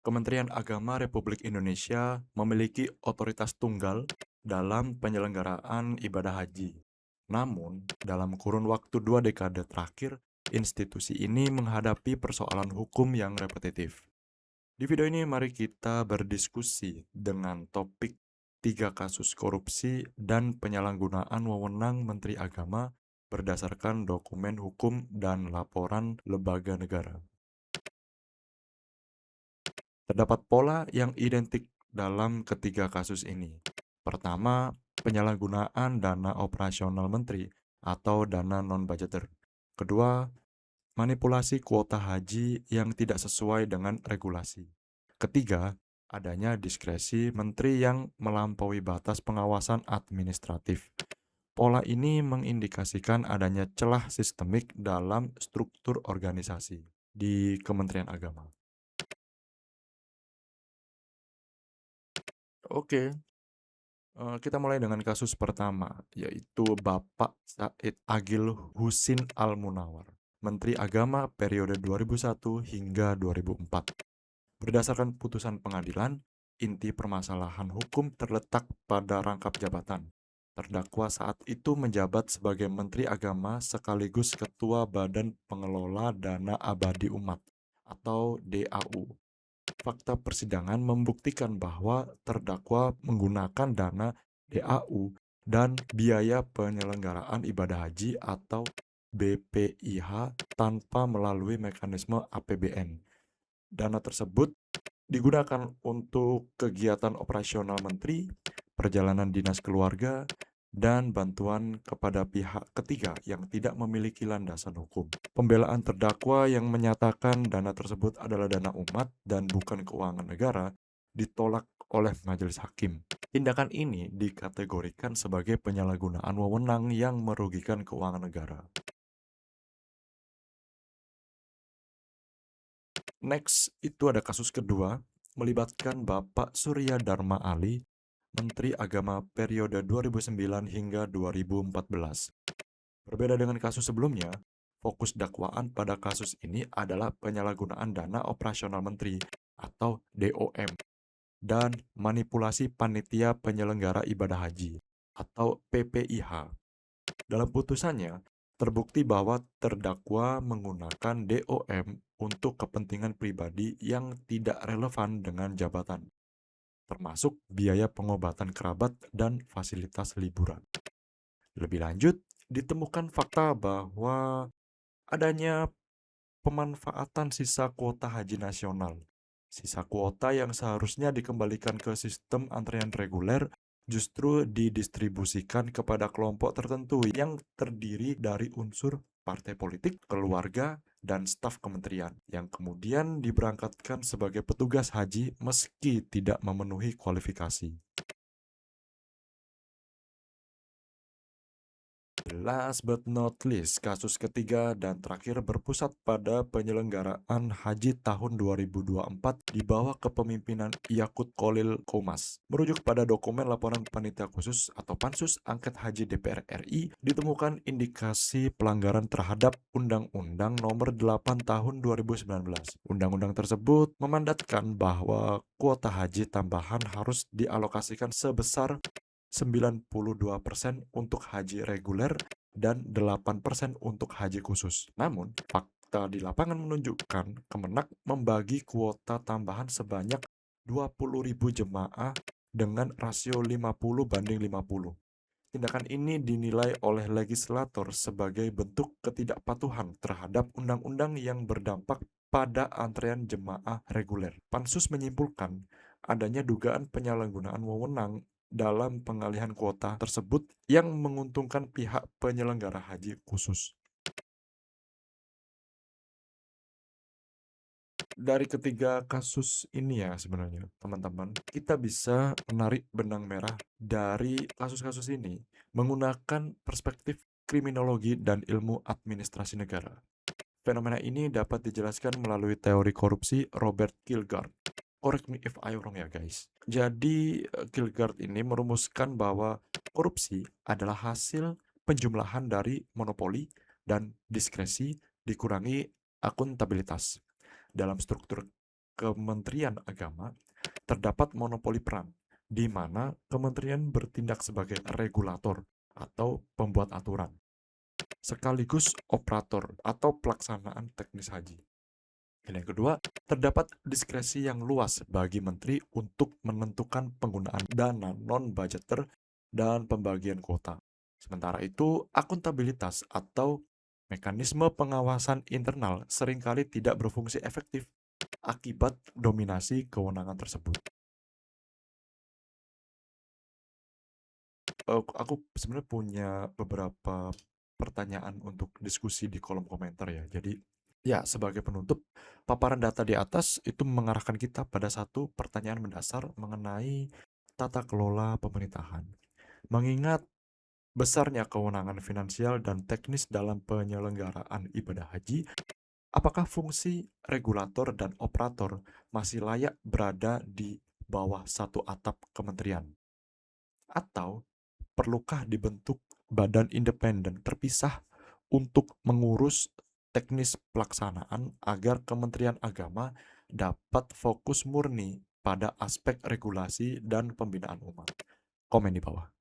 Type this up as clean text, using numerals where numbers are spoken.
Kementerian Agama Republik Indonesia memiliki otoritas tunggal dalam penyelenggaraan ibadah haji. Namun, dalam kurun waktu 2 dekade terakhir, institusi ini menghadapi persoalan hukum yang repetitif. Di video ini mari kita berdiskusi dengan topik 3 kasus korupsi dan penyalahgunaan wewenang Menteri Agama berdasarkan dokumen hukum dan laporan lembaga negara. Terdapat pola yang identik dalam ketiga kasus ini. Pertama, penyalahgunaan dana operasional menteri atau dana non-budgeter. Kedua, manipulasi kuota haji yang tidak sesuai dengan regulasi. Ketiga, adanya diskresi menteri yang melampaui batas pengawasan administratif. Pola ini mengindikasikan adanya celah sistemik dalam struktur organisasi di Kementerian Agama. Oke, kita mulai dengan kasus pertama, yaitu Bapak Said Agil Husin Al-Munawar, Menteri Agama periode 2001 hingga 2004. Berdasarkan putusan pengadilan, inti permasalahan hukum terletak pada rangkap jabatan. Terdakwa saat itu menjabat sebagai Menteri Agama sekaligus Ketua Badan Pengelola Dana Abadi Umat atau DAU. Fakta persidangan membuktikan bahwa terdakwa menggunakan dana DAU dan biaya penyelenggaraan ibadah haji atau BPIH tanpa melalui mekanisme APBN. Dana tersebut digunakan untuk kegiatan operasional menteri, perjalanan dinas keluarga, dan bantuan kepada pihak ketiga yang tidak memiliki landasan hukum. Pembelaan terdakwa yang menyatakan dana tersebut adalah dana umat dan bukan keuangan negara ditolak oleh majelis hakim. Tindakan ini dikategorikan sebagai penyalahgunaan wewenang yang merugikan keuangan negara. Next, itu ada kasus kedua, melibatkan Bapak Surya Dharma Ali, Menteri Agama periode 2009 hingga 2014. Berbeda dengan kasus sebelumnya, fokus dakwaan pada kasus ini adalah penyalahgunaan dana operasional menteri atau DOM dan manipulasi panitia penyelenggara ibadah haji atau PPIH. Dalam putusannya, terbukti bahwa terdakwa menggunakan DOM untuk kepentingan pribadi yang tidak relevan dengan jabatan, termasuk biaya pengobatan kerabat dan fasilitas liburan. Lebih lanjut, ditemukan fakta bahwa adanya pemanfaatan sisa kuota haji nasional. Sisa kuota yang seharusnya dikembalikan ke sistem antrean reguler justru didistribusikan kepada kelompok tertentu yang terdiri dari unsur partai politik, keluarga, dan staf kementerian yang kemudian diberangkatkan sebagai petugas haji meski tidak memenuhi kualifikasi. Last but not least, kasus ketiga dan terakhir berpusat pada penyelenggaraan haji tahun 2024 di bawah kepemimpinan Yakut Kholil Qomas. Merujuk pada dokumen laporan panitia khusus atau Pansus Angket Haji DPR RI, ditemukan indikasi pelanggaran terhadap Undang-Undang Nomor 8 Tahun 2019. Undang-undang tersebut memandatkan bahwa kuota haji tambahan harus dialokasikan sebesar 92% untuk haji reguler dan 8% untuk haji khusus. Namun, fakta di lapangan menunjukkan Kemenak membagi kuota tambahan sebanyak 20.000 jemaah dengan rasio 50:50. Tindakan ini dinilai oleh legislator sebagai bentuk ketidakpatuhan terhadap undang-undang yang berdampak pada antrean jemaah reguler. Pansus menyimpulkan adanya dugaan penyalahgunaan wewenang dalam pengalihan kuota tersebut yang menguntungkan pihak penyelenggara haji khusus. Dari ketiga kasus ini ya sebenarnya, teman-teman, kita bisa menarik benang merah dari kasus-kasus ini menggunakan perspektif kriminologi dan ilmu administrasi negara. Fenomena ini dapat dijelaskan melalui teori korupsi Robert Kierkegaard. Correct me if I'm wrong ya guys. Jadi Kierkegaard ini merumuskan bahwa korupsi adalah hasil penjumlahan dari monopoli dan diskresi dikurangi akuntabilitas. Dalam struktur Kementerian Agama terdapat monopoli peran, di mana kementerian bertindak sebagai regulator atau pembuat aturan, sekaligus operator atau pelaksanaan teknis haji. Dan yang kedua, terdapat diskresi yang luas bagi menteri untuk menentukan penggunaan dana non-budgeter dan pembagian kuota. Sementara itu, akuntabilitas atau mekanisme pengawasan internal seringkali tidak berfungsi efektif akibat dominasi kewenangan tersebut. Aku sebenarnya punya beberapa pertanyaan untuk diskusi di kolom komentar ya. Jadi, ya, sebagai penutup, paparan data di atas itu mengarahkan kita pada satu pertanyaan mendasar mengenai tata kelola pemerintahan. Mengingat besarnya kewenangan finansial dan teknis dalam penyelenggaraan ibadah haji, apakah fungsi regulator dan operator masih layak berada di bawah satu atap kementerian? Atau perlukah dibentuk badan independen terpisah untuk mengurus teknis pelaksanaan agar Kementerian Agama dapat fokus murni pada aspek regulasi dan pembinaan umat? Komen di bawah.